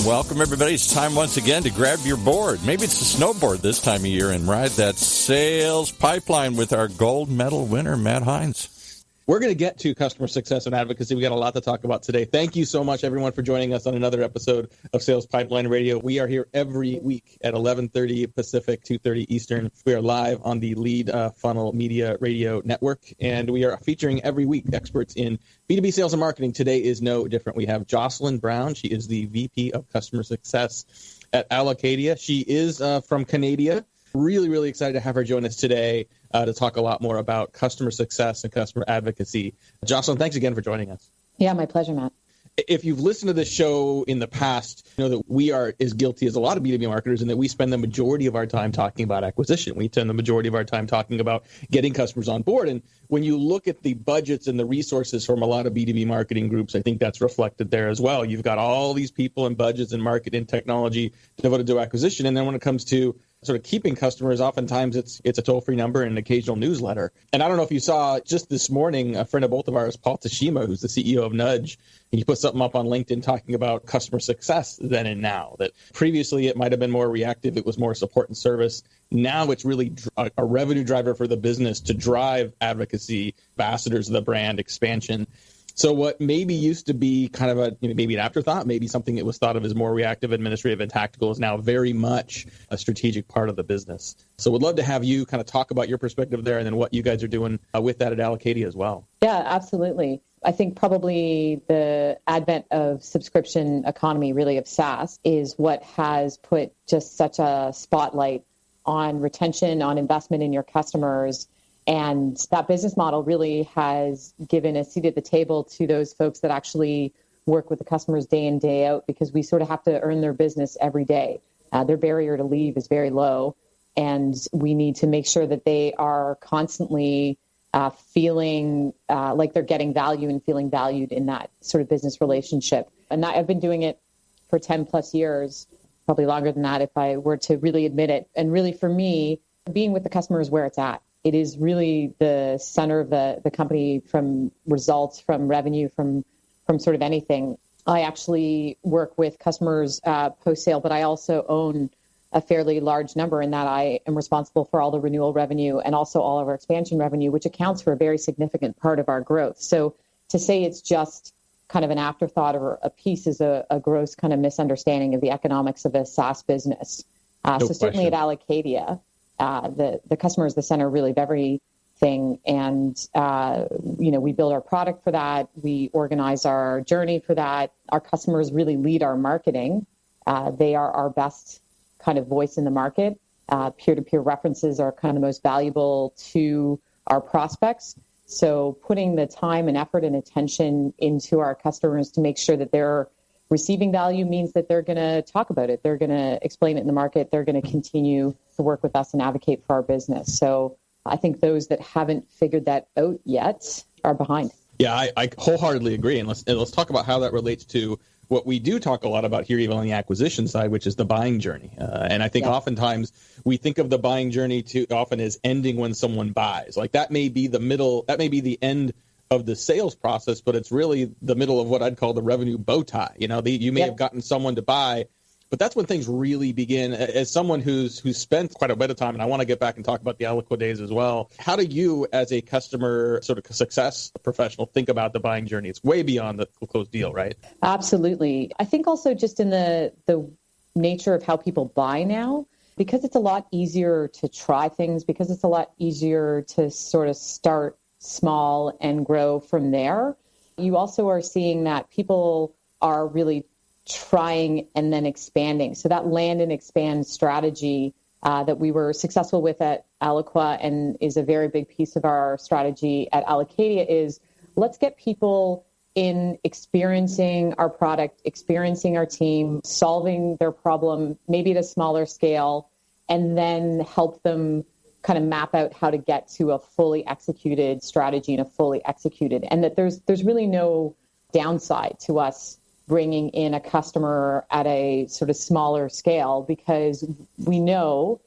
Welcome, everybody. It's time once again to grab your board. Maybe it's a snowboard this time of year and ride that sales pipeline with our gold medal winner, Matt Hines. We're going to get to customer success and advocacy. We got a lot to talk about today. Thank you so much, everyone, for joining us on another episode of Sales Pipeline Radio. We are here every week at 11:30 Pacific, 2:30 Eastern. We are live on the Lead Funnel Media Radio Network, and we are featuring every week experts in B2B sales and marketing. Today is no different. We have Jocelyn Brown. She is the VP of Customer Success at Allocadia. She is from Canada. Really, really excited to have her join us today to talk a lot more about customer success and customer advocacy. Jocelyn, thanks again for joining us. Yeah, my pleasure, Matt. If you've listened to this show in the past, you know that we are as guilty as a lot of B2B marketers in that we spend the majority of our time talking about acquisition. We spend the majority of our time talking about getting customers on board. And when you look at the budgets and the resources from a lot of B2B marketing groups, I think that's reflected there as well. You've got all these people and budgets and market and technology devoted to acquisition. And then when it comes to sort of keeping customers, oftentimes it's a toll-free number and an occasional newsletter. And I don't know if you saw just this morning, a friend of both of ours, Paul Tashima, who's the CEO of Nudge, he put something up on LinkedIn talking about customer success then and now, that previously it might have been more reactive. It was more support and service. Now it's really a revenue driver for the business to drive advocacy, ambassadors of the brand, expansion. So what maybe used to be kind of maybe an afterthought, maybe something that was thought of as more reactive, administrative, and tactical is now very much a strategic part of the business. So we'd love to have you kind of talk about your perspective there and then what you guys are doing with that at Allocadia as well. Yeah, absolutely. I think probably the advent of subscription economy, really of SaaS, is what has put just such a spotlight on retention, on investment in your customers. And that business model really has given a seat at the table to those folks that actually work with the customers day in, day out, because we sort of have to earn their business every day. Their barrier to leave is very low, and we need to make sure that they are constantly feeling like they're getting value and feeling valued in that sort of business relationship. And I've been doing it for 10 plus years, probably longer than that if I were to really admit it. And really for me, being with the customer is where it's at. It is really the center of the company, from results, from revenue, from sort of anything. I actually work with customers post-sale, but I also own a fairly large number in that I am responsible for all the renewal revenue and also all of our expansion revenue, which accounts for a very significant part of our growth. So to say it's just kind of an afterthought or a piece is a gross kind of misunderstanding of the economics of a SaaS business. So certainly at Allocadia, the customer is the center really of everything. And, we build our product for that. We organize our journey for that. Our customers really lead our marketing. They are our best kind of voice in the market. Peer-to-peer references are kind of the most valuable to our prospects. So putting the time and effort and attention into our customers to make sure that they're receiving value means that they're going to talk about it. They're going to explain it in the market. They're going to continue to work with us and advocate for our business. So I think those that haven't figured that out yet are behind. Yeah, I wholeheartedly agree. And let's talk about how that relates to what we do talk a lot about here, even on the acquisition side, which is the buying journey. And I think oftentimes we think of the buying journey too often as ending when someone buys. Like that may be the middle, that may be the end of the sales process, but it's really the middle of what I'd call the revenue bow tie. You may have gotten someone to buy, but that's when things really begin. As someone who's spent quite a bit of time, and I want to get back and talk about the Eloqua days as well, how do you, as a customer sort of success professional, think about the buying journey? It's way beyond the closed deal, right? Absolutely. I think also just in the nature of how people buy now, because it's a lot easier to try things, because it's a lot easier to sort of start small and grow from there. You also are seeing that people are really trying and then expanding. So that land and expand strategy that we were successful with at Eloqua and is a very big piece of our strategy at Allocadia is let's get people in experiencing our product, experiencing our team, solving their problem, maybe at a smaller scale, and then help them kind of map out how to get to a fully executed strategy and a fully executed, and that there's really no downside to us bringing in a customer at a sort of smaller scale, because we know,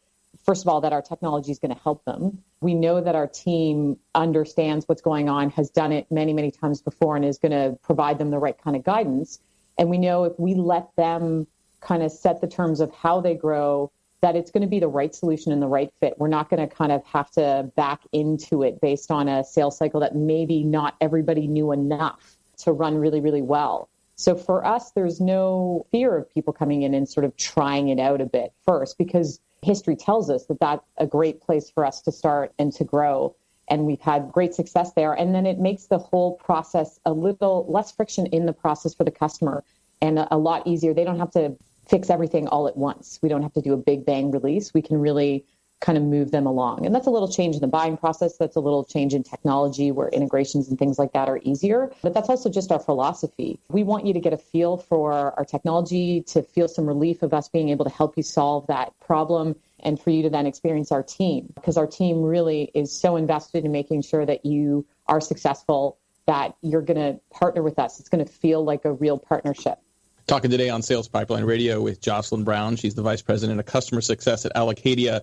first of all, that our technology is going to help them. We know that our team understands what's going on, has done it many, many times before, and is going to provide them the right kind of guidance. And we know if we let them kind of set the terms of how they grow, that it's going to be the right solution and the right fit. We're not going to kind of have to back into it based on a sales cycle that maybe not everybody knew enough to run really, really well. So for us, there's no fear of people coming in and sort of trying it out a bit first, because history tells us that that's a great place for us to start and to grow. And we've had great success there. And then it makes the whole process a little less friction in the process for the customer and a lot easier. They don't have to fix everything all at once. We don't have to do a big bang release. We can really kind of move them along. And that's a little change in the buying process. That's a little change in technology where integrations and things like that are easier. But that's also just our philosophy. We want you to get a feel for our technology, to feel some relief of us being able to help you solve that problem, and for you to then experience our team, because our team really is so invested in making sure that you are successful, that you're going to partner with us. It's going to feel like a real partnership. Talking today on Sales Pipeline Radio with Jocelyn Brown. She's the Vice President of Customer Success at Allocadia.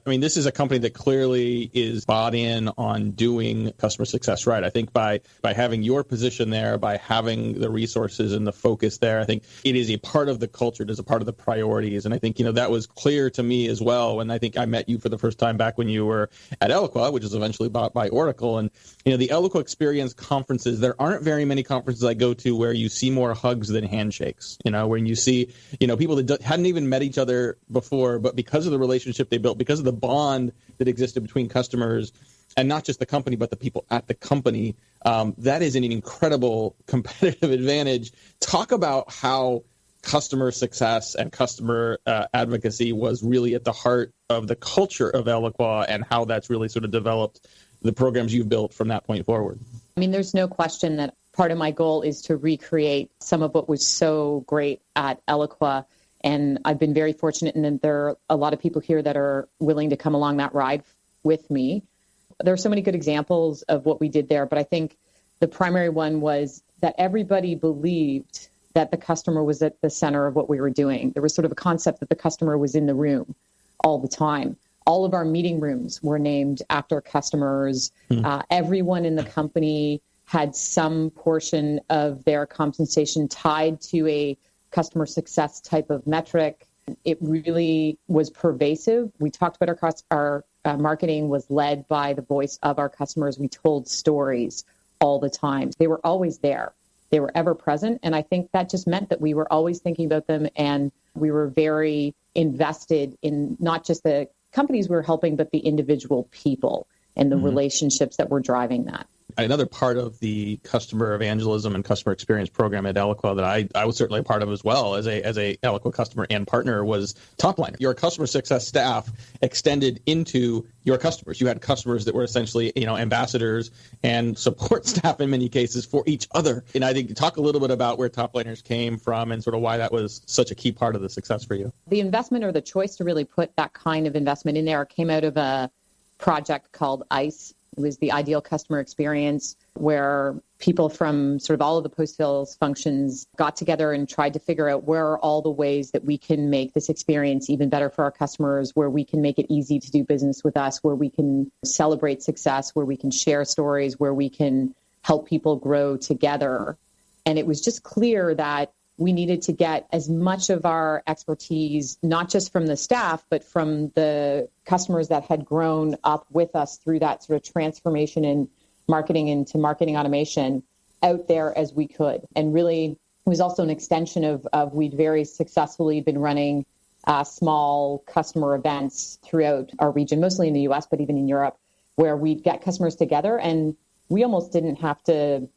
This is a company that clearly is bought in on doing customer success right. I think by having your position there, by having the resources and the focus there, I think it is a part of the culture. It is a part of the priorities. And I think, that was clear to me as well when I think I met you for the first time back when you were at Eloqua, which was eventually bought by Oracle. And, the Eloqua Experience conferences, there aren't very many conferences I go to where you see more hugs than handshakes. When you see, people that hadn't even met each other before, but because of the relationship they built, because of the bond that existed between customers, and not just the company, but the people at the company, that is an incredible competitive advantage. Talk about how customer success and customer advocacy was really at the heart of the culture of Eloqua, and how that's really sort of developed the programs you've built from that point forward. There's no question that part of my goal is to recreate some of what was so great at Eloqua. And I've been very fortunate in that there are a lot of people here that are willing to come along that ride with me. There are so many good examples of what we did there, but I think the primary one was that everybody believed that the customer was at the center of what we were doing. There was sort of a concept that the customer was in the room all the time. All of our meeting rooms were named after customers. Everyone in the company had some portion of their compensation tied to a customer success type of metric. It really was pervasive. We talked about our marketing was led by the voice of our customers. We told stories all the time. They were always there. They were ever present. And I think that just meant that we were always thinking about them, and we were very invested in not just the companies we were helping, but the individual people and the relationships that were driving that. Another part of the customer evangelism and customer experience program at Eloqua that I was certainly a part of as well as a Eloqua customer and partner was Topline. Your customer success staff extended into your customers. You had customers that were essentially, ambassadors and support staff in many cases for each other. And I think talk a little bit about where Topliners came from and sort of why that was such a key part of the success for you. The investment, or the choice to really put that kind of investment in there, came out of a project called ICE. It was the Ideal Customer Experience, where people from sort of all of the post-sales functions got together and tried to figure out where are all the ways that we can make this experience even better for our customers, where we can make it easy to do business with us, where we can celebrate success, where we can share stories, where we can help people grow together. And it was just clear that we needed to get as much of our expertise, not just from the staff, but from the customers that had grown up with us through that sort of transformation in marketing into marketing automation, out there as we could. And really, it was also an extension of we'd very successfully been running small customer events throughout our region, mostly in the US, but even in Europe, where we'd get customers together and we almost didn't have to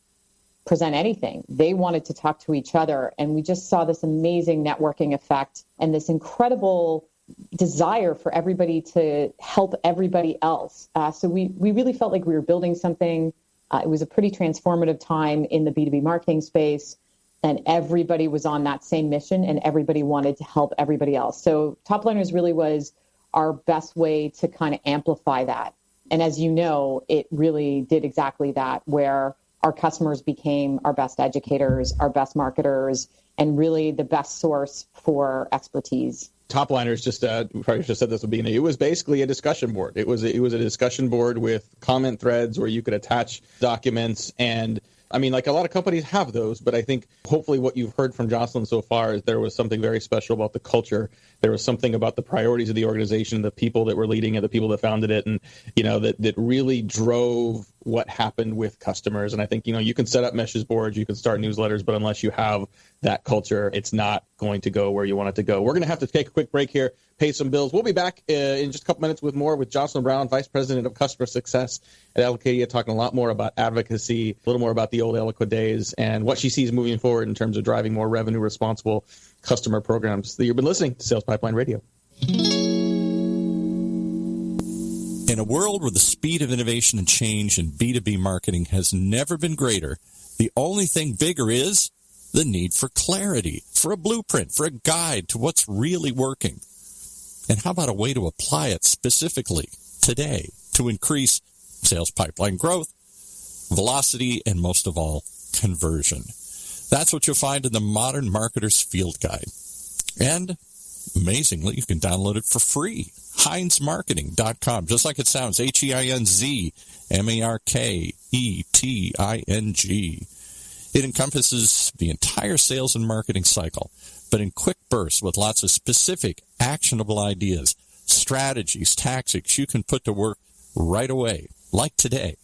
present anything. They wanted to talk to each other. And we just saw this amazing networking effect and this incredible desire for everybody to help everybody else. So we really felt like we were building something. It was a pretty transformative time in the B2B marketing space, and everybody was on that same mission and everybody wanted to help everybody else. So Topliners really was our best way to kind of amplify that. And as you know, it really did exactly that, where our customers became our best educators, our best marketers, and really the best source for expertise. Topliners, we probably just said this would be, it was basically a discussion board. It was a discussion board with comment threads where you could attach documents, and I mean, like a lot of companies have those, but I think hopefully what you've heard from Jocelyn so far is there was something very special about the culture. There was something about the priorities of the organization, the people that were leading it, the people that founded it, and, that really drove what happened with customers. And I think, you can set up message boards, you can start newsletters, but unless you have that culture, it's not going to go where you want it to go. We're going to have to take a quick break here, pay some bills. We'll be back in just a couple minutes with more with Jocelyn Brown, Vice President of Customer Success at Allocadia, talking a lot more about advocacy, a little more about the old Eloqua days, and what she sees moving forward in terms of driving more revenue responsible customer programs. You've been listening to Sales Pipeline Radio. In a world where the speed of innovation and change in B2B marketing has never been greater, the only thing bigger is the need for clarity, for a blueprint, for a guide to what's really working. And how about a way to apply it specifically today to increase sales pipeline growth, velocity, and most of all, conversion? That's what you'll find in the Modern Marketer's Field Guide. And amazingly, you can download it for free. HeinzMarketing.com, just like it sounds, HeinzMarketing. It encompasses the entire sales and marketing cycle, but in quick bursts with lots of specific, actionable ideas, strategies, tactics you can put to work right away, like today.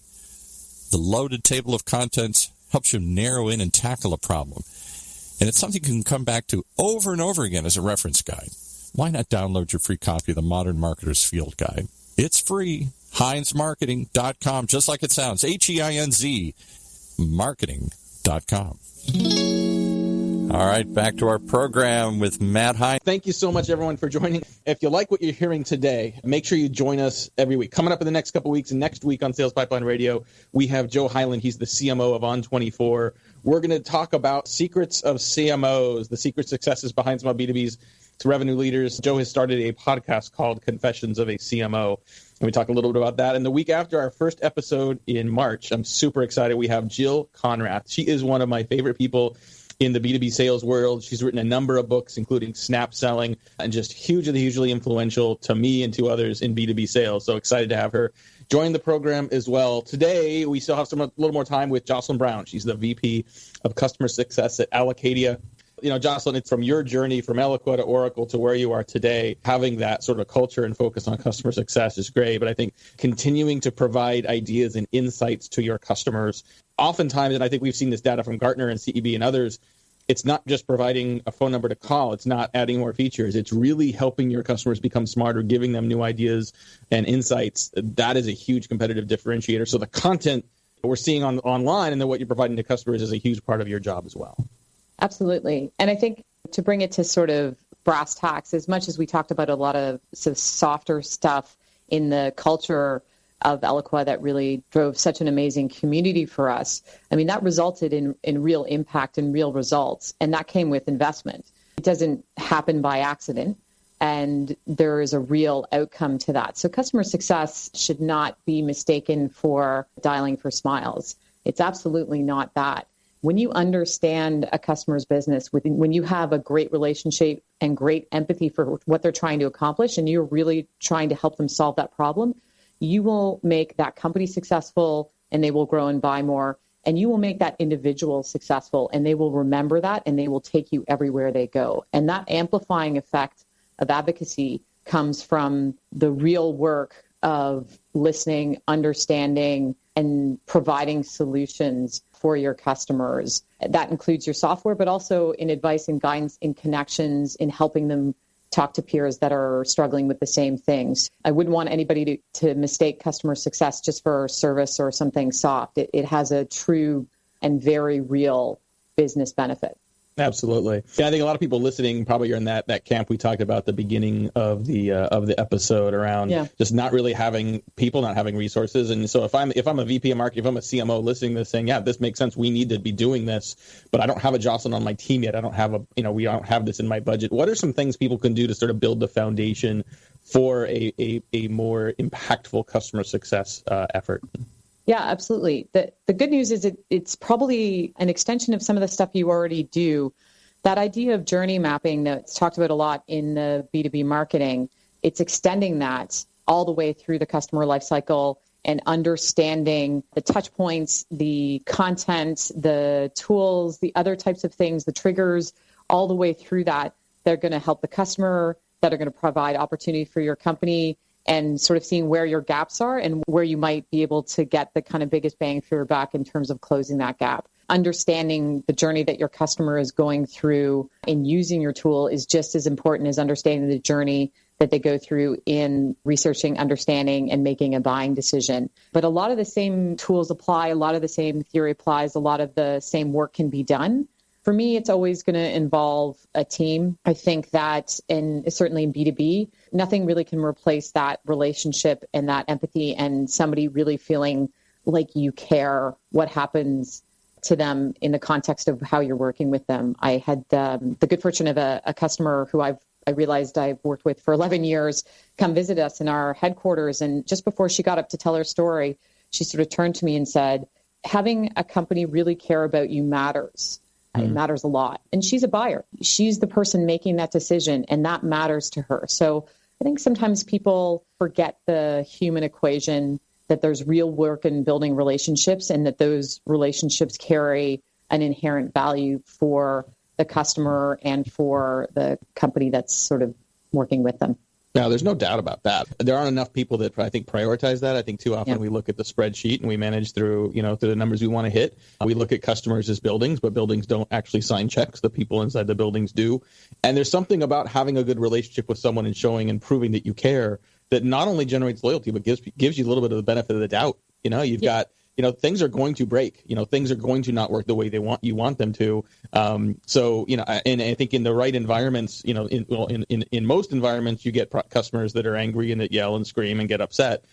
The loaded table of contents helps you narrow in and tackle a problem. And it's something you can come back to over and over again as a reference guide. Why not download your free copy of the Modern Marketer's Field Guide? It's free. HeinzMarketing.com, just like it sounds. HEINZ Marketing.com. All right, back to our program with Matt Heinz. Thank you so much, everyone, for joining. If you like what you're hearing today, make sure you join us every week. Coming up in the next couple of weeks, and next week on Sales Pipeline Radio, we have Joe Hyland. He's the CMO of On24. We're going to talk about secrets of CMOs, the secret successes behind small B2Bs to revenue leaders. Joe has started a podcast called Confessions of a CMO. And we talk a little bit about that. And the week after our first episode in March, I'm super excited. We have Jill Conrath. She is one of my favorite people in the B2B sales world. She's written a number of books, including Snap Selling, and just hugely influential to me and to others in B2B sales. So excited to have her join the program as well. Today, we still have a little more time with Jocelyn Brown. She's the VP of Customer Success at Allocadia. Jocelyn, it's from your journey from Eloqua to Oracle to where you are today. Having that sort of culture and focus on customer success is great, but I think continuing to provide ideas and insights to your customers, oftentimes, and I think we've seen this data from Gartner and CEB and others, it's not just providing a phone number to call. It's not adding more features. It's really helping your customers become smarter, giving them new ideas and insights. That is a huge competitive differentiator. So the content we're seeing online and then what you're providing to customers is a huge part of your job as well. Absolutely. And I think to bring it to sort of brass tacks, as much as we talked about a lot of sort of softer stuff in the culture of Eloqua that really drove such an amazing community for us, I mean, that resulted in real impact and real results. And that came with investment. It doesn't happen by accident. And there is a real outcome to that. So customer success should not be mistaken for dialing for smiles. It's absolutely not that. When you understand a customer's business, when you have a great relationship and great empathy for what they're trying to accomplish, and you're really trying to help them solve that problem, you will make that company successful and they will grow and buy more. And you will make that individual successful and they will remember that and they will take you everywhere they go. And that amplifying effect of advocacy comes from the real work of listening, understanding, and providing solutions for your customers. That includes your software, but also in advice and guidance, in connections, in helping them talk to peers that are struggling with the same things. I wouldn't want anybody to mistake customer success just for service or something soft. It has a true and very real business benefit. Absolutely. Yeah, I think a lot of people listening probably are in that camp we talked about at the beginning of the episode around just not really having people, not having resources. And so if I'm a VP of marketing, if I'm a CMO listening to this saying, yeah, this makes sense, we need to be doing this, but I don't have a Jocelyn on my team yet. I don't have we don't have this in my budget. What are some things people can do to sort of build the foundation for a more impactful customer success effort? Yeah, absolutely. The good news is it's probably an extension of some of the stuff you already do. That idea of journey mapping that's talked about a lot in the B2B marketing, it's extending that all the way through the customer lifecycle and understanding the touch points, the content, the tools, the other types of things, the triggers, all the way through that, they're going to help the customer, that are going to provide opportunity for your company, and sort of seeing where your gaps are and where you might be able to get the kind of biggest bang for your buck in terms of closing that gap. Understanding the journey that your customer is going through in using your tool is just as important as understanding the journey that they go through in researching, understanding, and making a buying decision. But a lot of the same tools apply, a lot of the same theory applies, a lot of the same work can be done. For me, it's always going to involve a team. I think that, and certainly in B2B, nothing really can replace that relationship and that empathy and somebody really feeling like you care what happens to them in the context of how you're working with them. I had the good fortune of a customer who I realized I've worked with for 11 years come visit us in our headquarters. And just before she got up to tell her story, she sort of turned to me and said, having a company really care about you matters. It matters a lot. And she's a buyer. She's the person making that decision, and that matters to her. So I think sometimes people forget the human equation, that there's real work in building relationships and that those relationships carry an inherent value for the customer and for the company that's sort of working with them. Now, there's no doubt about that. There aren't enough people that I think prioritize that. I think too often we look at the spreadsheet and we manage through the numbers we want to hit. We look at customers as buildings, but buildings don't actually sign checks. The people inside the buildings do. And there's something about having a good relationship with someone and showing and proving that you care that not only generates loyalty, but gives you a little bit of the benefit of the doubt. You've got things are going to break. Things are going to not work the way you want them to. And I think in the right environments, in most environments, you get customers that are angry and that yell and scream and get upset.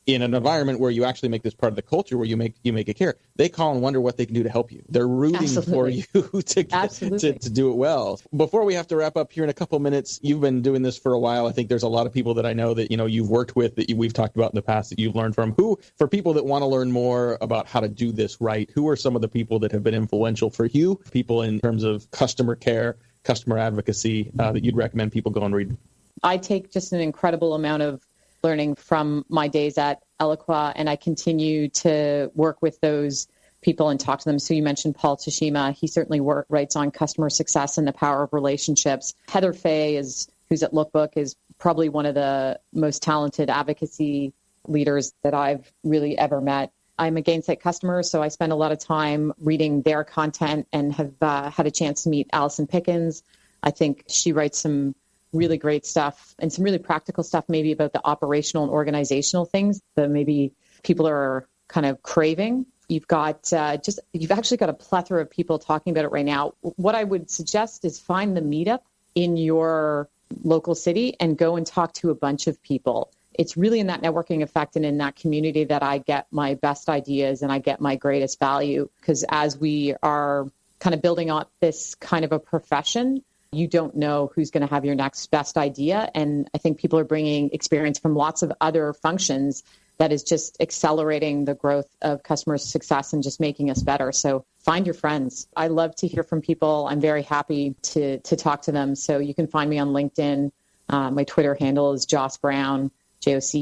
In an environment where you actually make this part of the culture, where you make it care, they call and wonder what they can do to help you. They're rooting for you to do it well. Before we have to wrap up here in a couple minutes, you've been doing this for a while. I think there's a lot of people that I know that you've worked with, that we've talked about in the past, that you've learned from. Who, for people that want to learn more about how to do this right, who are some of the people that have been influential for you? People in terms of customer care, customer advocacy, that you'd recommend people go and read? I take just an incredible amount of learning from my days at Eloqua, and I continue to work with those people and talk to them. So you mentioned Paul Tashima. He certainly writes on customer success and the power of relationships. Heather Fay, who's at Lookbook, is probably one of the most talented advocacy leaders that I've really ever met. I'm a Gainsight customer, so I spend a lot of time reading their content and have had a chance to meet Allison Pickens. I think she writes some really great stuff and some really practical stuff, maybe about the operational and organizational things that maybe people are kind of craving. You've actually got a plethora of people talking about it right now. What I would suggest is find the meetup in your local city and go and talk to a bunch of people. It's really in that networking effect and in that community that I get my best ideas and I get my greatest value, because as we are kind of building up this kind of a profession, you don't know who's going to have your next best idea. And I think people are bringing experience from lots of other functions that is just accelerating the growth of customer success and just making us better. So find your friends. I love to hear from people. I'm very happy to talk to them. So you can find me on LinkedIn. My Twitter handle is Joce Brown. Joce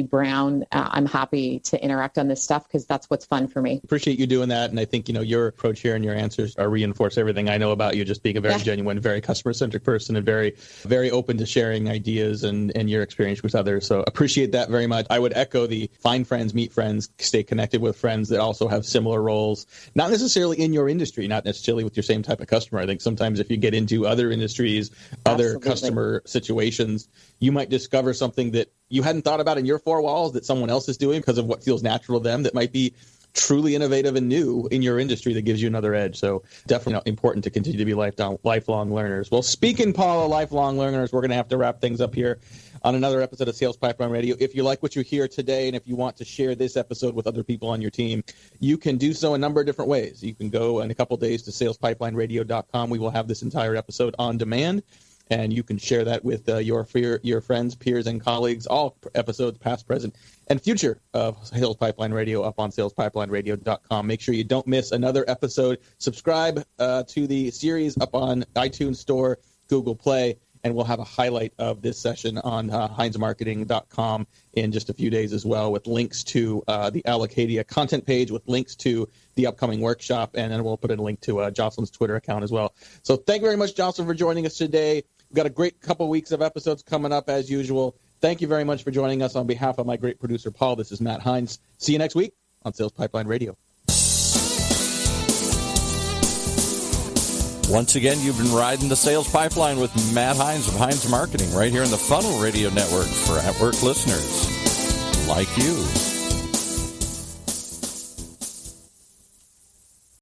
Brown. I'm happy to interact on this stuff because that's what's fun for me. Appreciate you doing that. And I think, your approach here and your answers reinforce everything I know about you, just being a very genuine, very customer-centric person and very, very open to sharing ideas and your experience with others. So appreciate that very much. I would echo the find friends, meet friends, stay connected with friends that also have similar roles, not necessarily in your industry, not necessarily with your same type of customer. I think sometimes if you get into other industries, other customer situations, you might discover something that you hadn't thought about in your four walls that someone else is doing because of what feels natural to them that might be truly innovative and new in your industry that gives you another edge. So definitely important to continue to be lifelong learners. Well, speaking, Paul, of lifelong learners, we're going to have to wrap things up here on another episode of Sales Pipeline Radio. If you like what you hear today and if you want to share this episode with other people on your team, you can do so a number of different ways. You can go in a couple of days to salespipelineradio.com. We will have this entire episode on demand. And you can share that with your friends, peers, and colleagues, all episodes past, present, and future of Sales Pipeline Radio up on salespipelineradio.com. Make sure you don't miss another episode. Subscribe to the series up on iTunes Store, Google Play, and we'll have a highlight of this session on heinzmarketing.com in just a few days as well, with links to the Allocadia content page, with links to the upcoming workshop, and then we'll put in a link to Jocelyn's Twitter account as well. So thank you very much, Jocelyn, for joining us today. We've got a great couple weeks of episodes coming up as usual. Thank you very much for joining us. On behalf of my great producer, Paul, this is Matt Heinz. See you next week on Sales Pipeline Radio. Once again, you've been riding the Sales Pipeline with Matt Heinz of Heinz Marketing right here in the Funnel Radio Network for at-work listeners like you.